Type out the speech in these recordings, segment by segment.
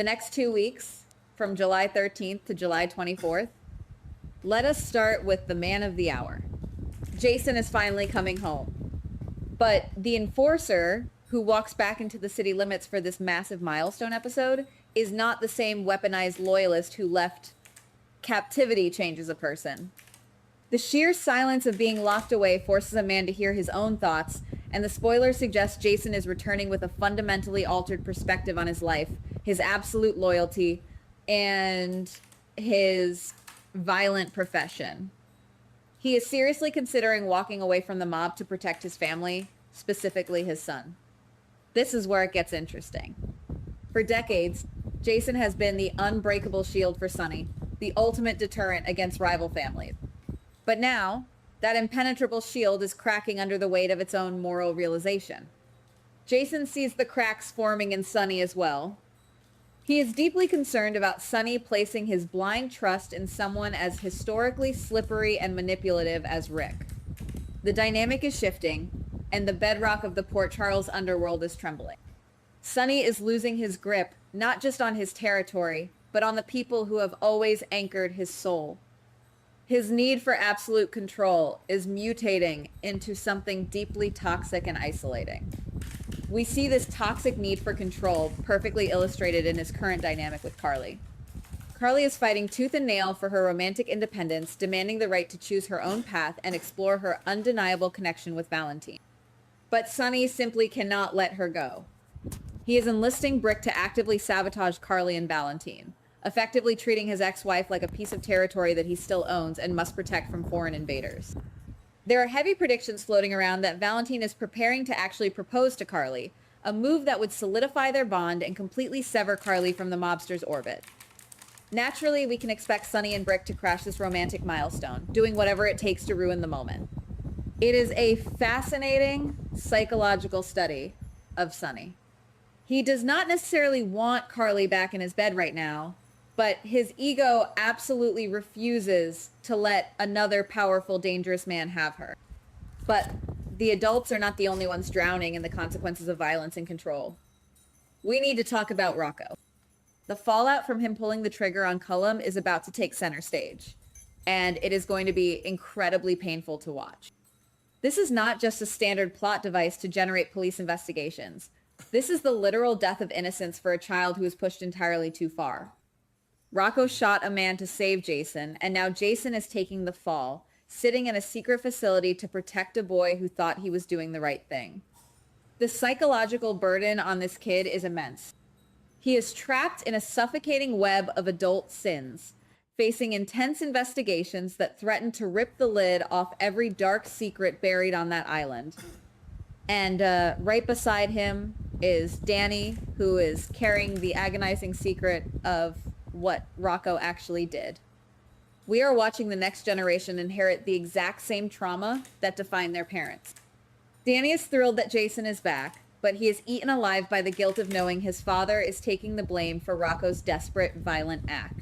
The next 2 weeks, from July 13th to July 24th, let us start with the man of the hour. Jason is finally coming home. But the enforcer who walks back into the city limits for this massive milestone episode is not the same weaponized loyalist who left. Captivity changes a person. The sheer silence of being locked away forces a man to hear his own thoughts, and the spoiler suggests Jason is returning with a fundamentally altered perspective on his life, his absolute loyalty, and his violent profession. He is seriously considering walking away from the mob to protect his family, specifically his son. This is where it gets interesting. For decades, Jason has been the unbreakable shield for Sonny, the ultimate deterrent against rival families. But now, that impenetrable shield is cracking under the weight of its own moral realization. Jason sees the cracks forming in Sonny as well. He is deeply concerned about Sonny placing his blind trust in someone as historically slippery and manipulative as Rick. The dynamic is shifting, and the bedrock of the Port Charles underworld is trembling. Sonny is losing his grip, not just on his territory, but on the people who have always anchored his soul. His need for absolute control is mutating into something deeply toxic and isolating. We see this toxic need for control perfectly illustrated in his current dynamic with Carly. Carly is fighting tooth and nail for her romantic independence, demanding the right to choose her own path and explore her undeniable connection with Valentine. But Sonny simply cannot let her go. He is enlisting Brick to actively sabotage Carly and Valentine, effectively treating his ex-wife like a piece of territory that he still owns and must protect from foreign invaders. There are heavy predictions floating around that Valentine is preparing to actually propose to Carly, a move that would solidify their bond and completely sever Carly from the mobster's orbit. Naturally, we can expect Sonny and Brick to crash this romantic milestone, doing whatever it takes to ruin the moment. It is a fascinating psychological study of Sonny. He does not necessarily want Carly back in his bed right now, but his ego absolutely refuses to let another powerful, dangerous man have her. But the adults are not the only ones drowning in the consequences of violence and control. We need to talk about Rocco. The fallout from him pulling the trigger on Cullum is about to take center stage, and it is going to be incredibly painful to watch. This is not just a standard plot device to generate police investigations. This is the literal death of innocence for a child who was pushed entirely too far. Rocco shot a man to save Jason, and now Jason is taking the fall, sitting in a secret facility to protect a boy who thought he was doing the right thing. The psychological burden on this kid is immense. He is trapped in a suffocating web of adult sins, facing intense investigations that threaten to rip the lid off every dark secret buried on that island. And right beside him is Danny, who is carrying the agonizing secret of what Rocco actually did. We are watching the next generation inherit the exact same trauma that defined their parents. Danny is thrilled that Jason is back, but he is eaten alive by the guilt of knowing his father is taking the blame for Rocco's desperate, violent act.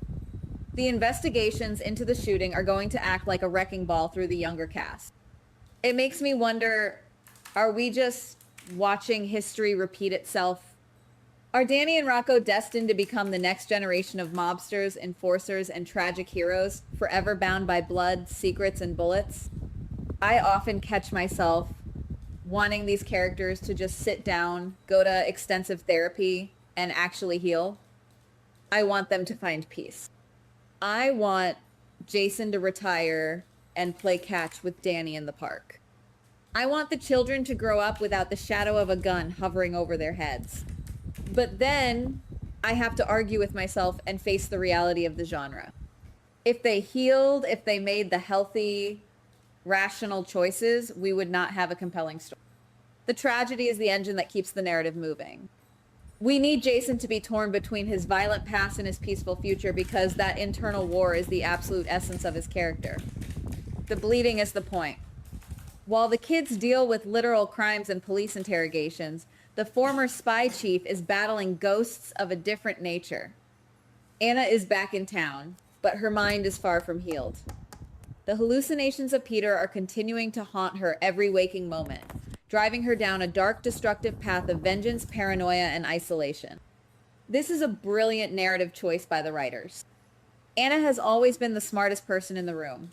The investigations into the shooting are going to act like a wrecking ball through the younger cast. It makes me wonder, are we just watching history repeat itself? Are Danny and Rocco destined to become the next generation of mobsters, enforcers, and tragic heroes, forever bound by blood, secrets, and bullets? I often catch myself wanting these characters to just sit down, go to extensive therapy, and actually heal. I want them to find peace. I want Jason to retire and play catch with Danny in the park. I want the children to grow up without the shadow of a gun hovering over their heads. But then I have to argue with myself and face the reality of the genre. If they healed, if they made the healthy, rational choices, we would not have a compelling story. The tragedy is the engine that keeps the narrative moving. We need Jason to be torn between his violent past and his peaceful future because that internal war is the absolute essence of his character. The bleeding is the point. While the kids deal with literal crimes and police interrogations, the former spy chief is battling ghosts of a different nature. Anna is back in town, but her mind is far from healed. The hallucinations of Peter are continuing to haunt her every waking moment, driving her down a dark, destructive path of vengeance, paranoia, and isolation. This is a brilliant narrative choice by the writers. Anna has always been the smartest person in the room,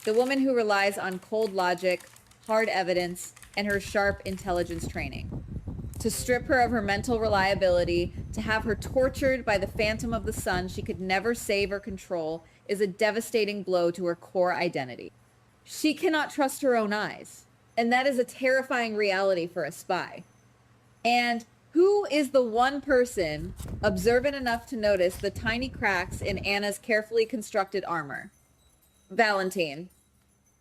the woman who relies on cold logic, hard evidence, and her sharp intelligence training. To strip her of her mental reliability, to have her tortured by the phantom of the son she could never save or control, is a devastating blow to her core identity. She cannot trust her own eyes, and that is a terrifying reality for a spy. And who is the one person observant enough to notice the tiny cracks in Anna's carefully constructed armor? Valentine.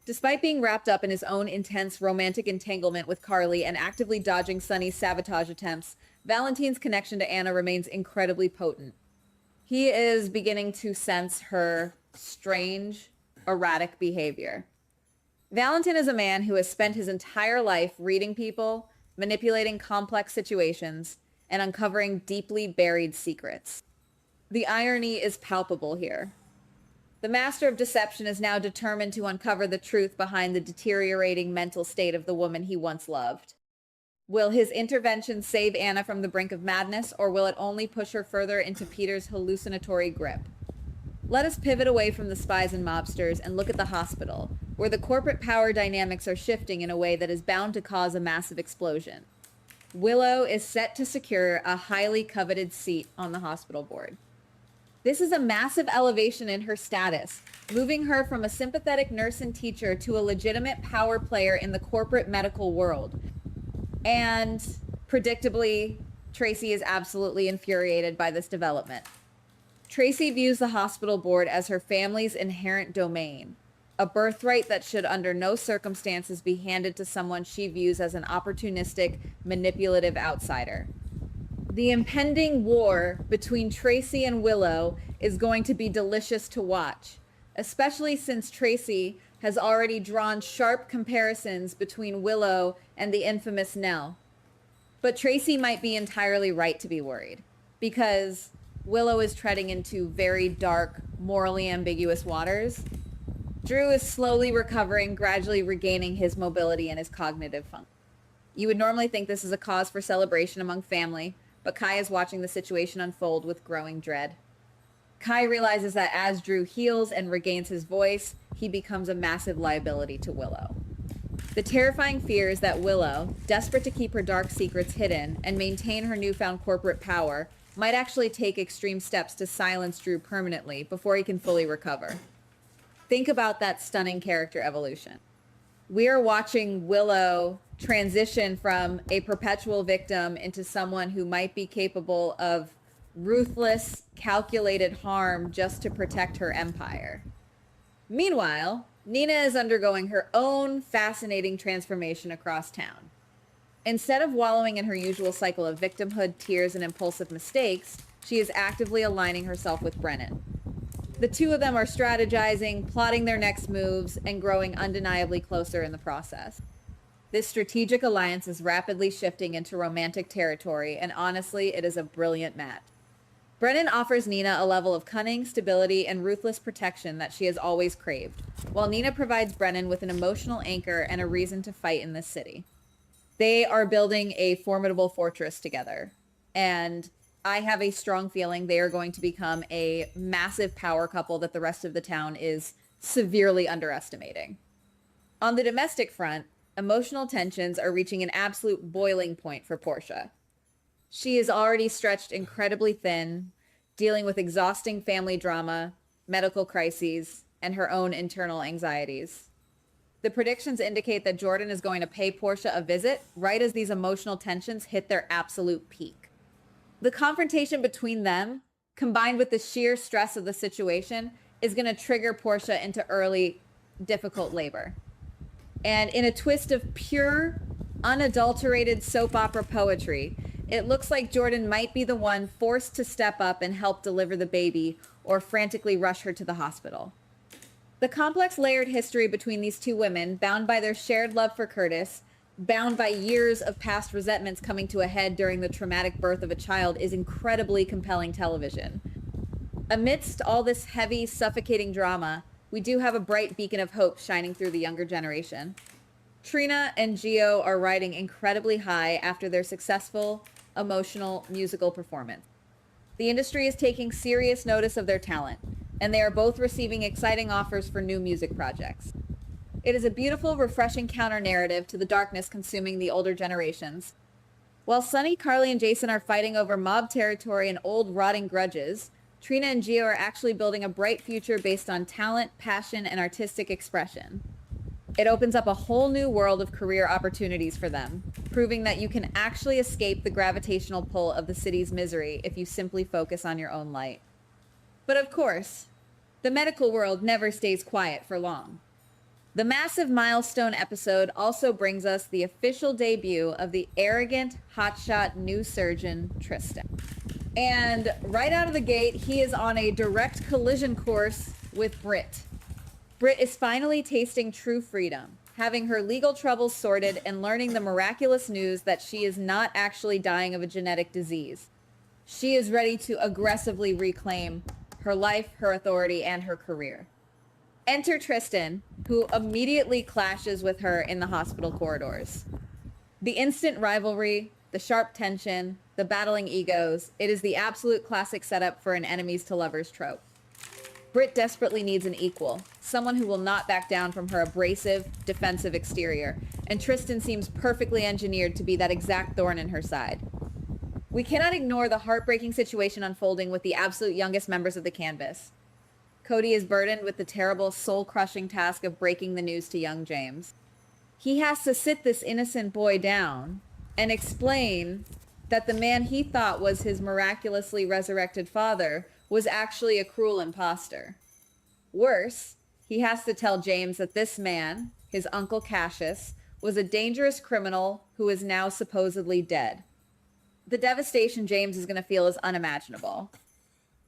Despite being wrapped up in his own intense romantic entanglement with Carly and actively dodging Sunny's sabotage attempts, Valentine's connection to Anna remains incredibly potent. He is beginning to sense her strange, erratic behavior. Valentine is a man who has spent his entire life reading people, manipulating complex situations, and uncovering deeply buried secrets. The irony is palpable here. The master of deception is now determined to uncover the truth behind the deteriorating mental state of the woman he once loved. Will his intervention save Anna from the brink of madness, or will it only push her further into Peter's hallucinatory grip? Let us pivot away from the spies and mobsters and look at the hospital, where the corporate power dynamics are shifting in a way that is bound to cause a massive explosion. Willow is set to secure a highly coveted seat on the hospital board. This is a massive elevation in her status, moving her from a sympathetic nurse and teacher to a legitimate power player in the corporate medical world. And predictably, Tracy is absolutely infuriated by this development. Tracy views the hospital board as her family's inherent domain, a birthright that should under no circumstances be handed to someone she views as an opportunistic, manipulative outsider. The impending war between Tracy and Willow is going to be delicious to watch, especially since Tracy has already drawn sharp comparisons between Willow and the infamous Nell. But Tracy might be entirely right to be worried, because Willow is treading into very dark, morally ambiguous waters. Drew is slowly recovering, gradually regaining his mobility and his cognitive function. You would normally think this is a cause for celebration among family, but Kai is watching the situation unfold with growing dread. Kai realizes that as Drew heals and regains his voice, he becomes a massive liability to Willow. The terrifying fear is that Willow, desperate to keep her dark secrets hidden and maintain her newfound corporate power, might actually take extreme steps to silence Drew permanently before he can fully recover. Think about that stunning character evolution. We are watching Willow transition from a perpetual victim into someone who might be capable of ruthless, calculated harm just to protect her empire. Meanwhile, Nina is undergoing her own fascinating transformation across town. Instead of wallowing in her usual cycle of victimhood, tears, and impulsive mistakes, she is actively aligning herself with Brennan. The two of them are strategizing, plotting their next moves, and growing undeniably closer in the process. This strategic alliance is rapidly shifting into romantic territory, and honestly, it is a brilliant match. Brennan offers Nina a level of cunning, stability, and ruthless protection that she has always craved, while Nina provides Brennan with an emotional anchor and a reason to fight in this city. They are building a formidable fortress together, and I have a strong feeling they are going to become a massive power couple that the rest of the town is severely underestimating. On the domestic front, emotional tensions are reaching an absolute boiling point for Portia. She is already stretched incredibly thin, dealing with exhausting family drama, medical crises, and her own internal anxieties. The predictions indicate that Jordan is going to pay Portia a visit right as these emotional tensions hit their absolute peak. The confrontation between them, combined with the sheer stress of the situation, is going to trigger Portia into early, difficult labor. And in a twist of pure, unadulterated soap opera poetry, it looks like Jordan might be the one forced to step up and help deliver the baby or frantically rush her to the hospital. The complex layered history between these two women, bound by their shared love for Curtis, bound by years of past resentments coming to a head during the traumatic birth of a child, is incredibly compelling television. Amidst all this heavy, suffocating drama, we do have a bright beacon of hope shining through the younger generation. Trina and Gio are riding incredibly high after their successful, emotional musical performance. The industry is taking serious notice of their talent, and they are both receiving exciting offers for new music projects. It is a beautiful, refreshing counter-narrative to the darkness consuming the older generations. While Sunny, Carly, and Jason are fighting over mob territory and old, rotting grudges, Trina and Gio are actually building a bright future based on talent, passion, and artistic expression. It opens up a whole new world of career opportunities for them, proving that you can actually escape the gravitational pull of the city's misery if you simply focus on your own light. But of course, the medical world never stays quiet for long. The massive milestone episode also brings us the official debut of the arrogant, hotshot new surgeon, Tristan. And right out of the gate, he is on a direct collision course with Britt. Britt is finally tasting true freedom, having her legal troubles sorted and learning the miraculous news that she is not actually dying of a genetic disease. She is ready to aggressively reclaim her life, her authority, and her career. Enter Tristan, who immediately clashes with her in the hospital corridors. The instant rivalry, the sharp tension, the battling egos, it is the absolute classic setup for an enemies to lovers trope. Britt desperately needs an equal, someone who will not back down from her abrasive, defensive exterior, and Tristan seems perfectly engineered to be that exact thorn in her side. We cannot ignore the heartbreaking situation unfolding with the absolute youngest members of the Canvas. Cody is burdened with the terrible, soul-crushing task of breaking the news to young James. He has to sit this innocent boy down and explain that the man he thought was his miraculously resurrected father was actually a cruel imposter. Worse, he has to tell James that this man, his Uncle Cassius, was a dangerous criminal who is now supposedly dead. The devastation James is going to feel is unimaginable.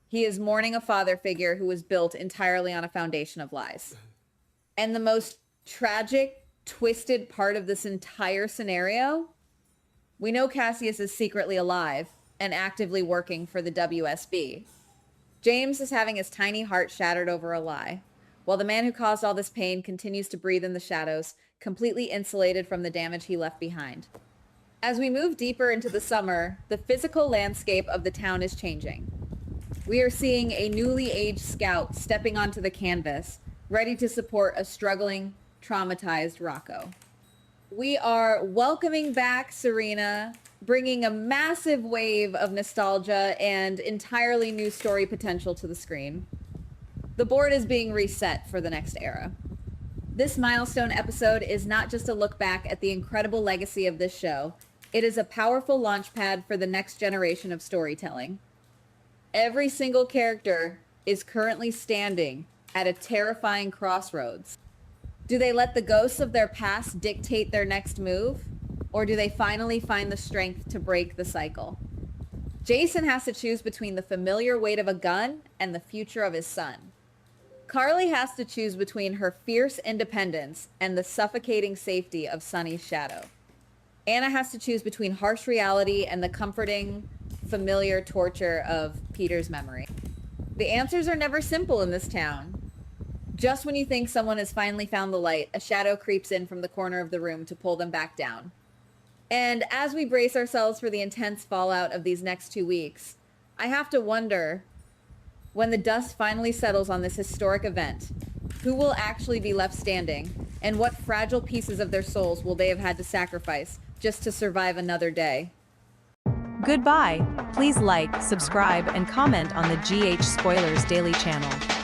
He is mourning a father figure who was built entirely on a foundation of lies. And the most tragic, twisted part of this entire scenario, we know Cassius is secretly alive and actively working for the WSB. James is having his tiny heart shattered over a lie, while the man who caused all this pain continues to breathe in the shadows, completely insulated from the damage he left behind. As we move deeper into the summer, the physical landscape of the town is changing. We are seeing a newly aged scout stepping onto the canvas, ready to support a struggling, traumatized Rocco. We are welcoming back Serena, bringing a massive wave of nostalgia and entirely new story potential to the screen. The board is being reset for the next era. This milestone episode is not just a look back at the incredible legacy of this show, it is a powerful launchpad for the next generation of storytelling. Every single character is currently standing at a terrifying crossroads. Do they let the ghosts of their past dictate their next move? Or do they finally find the strength to break the cycle? Jason has to choose between the familiar weight of a gun and the future of his son. Carly has to choose between her fierce independence and the suffocating safety of Sunny's shadow. Anna has to choose between harsh reality and the comforting, familiar torture of Peter's memory. The answers are never simple in this town. Just when you think someone has finally found the light, a shadow creeps in from the corner of the room to pull them back down. And as we brace ourselves for the intense fallout of these next 2 weeks, I have to wonder, when the dust finally settles on this historic event, who will actually be left standing, and what fragile pieces of their souls will they have had to sacrifice just to survive another day? Goodbye. Please like, subscribe, and comment on the GH Spoilers Daily channel.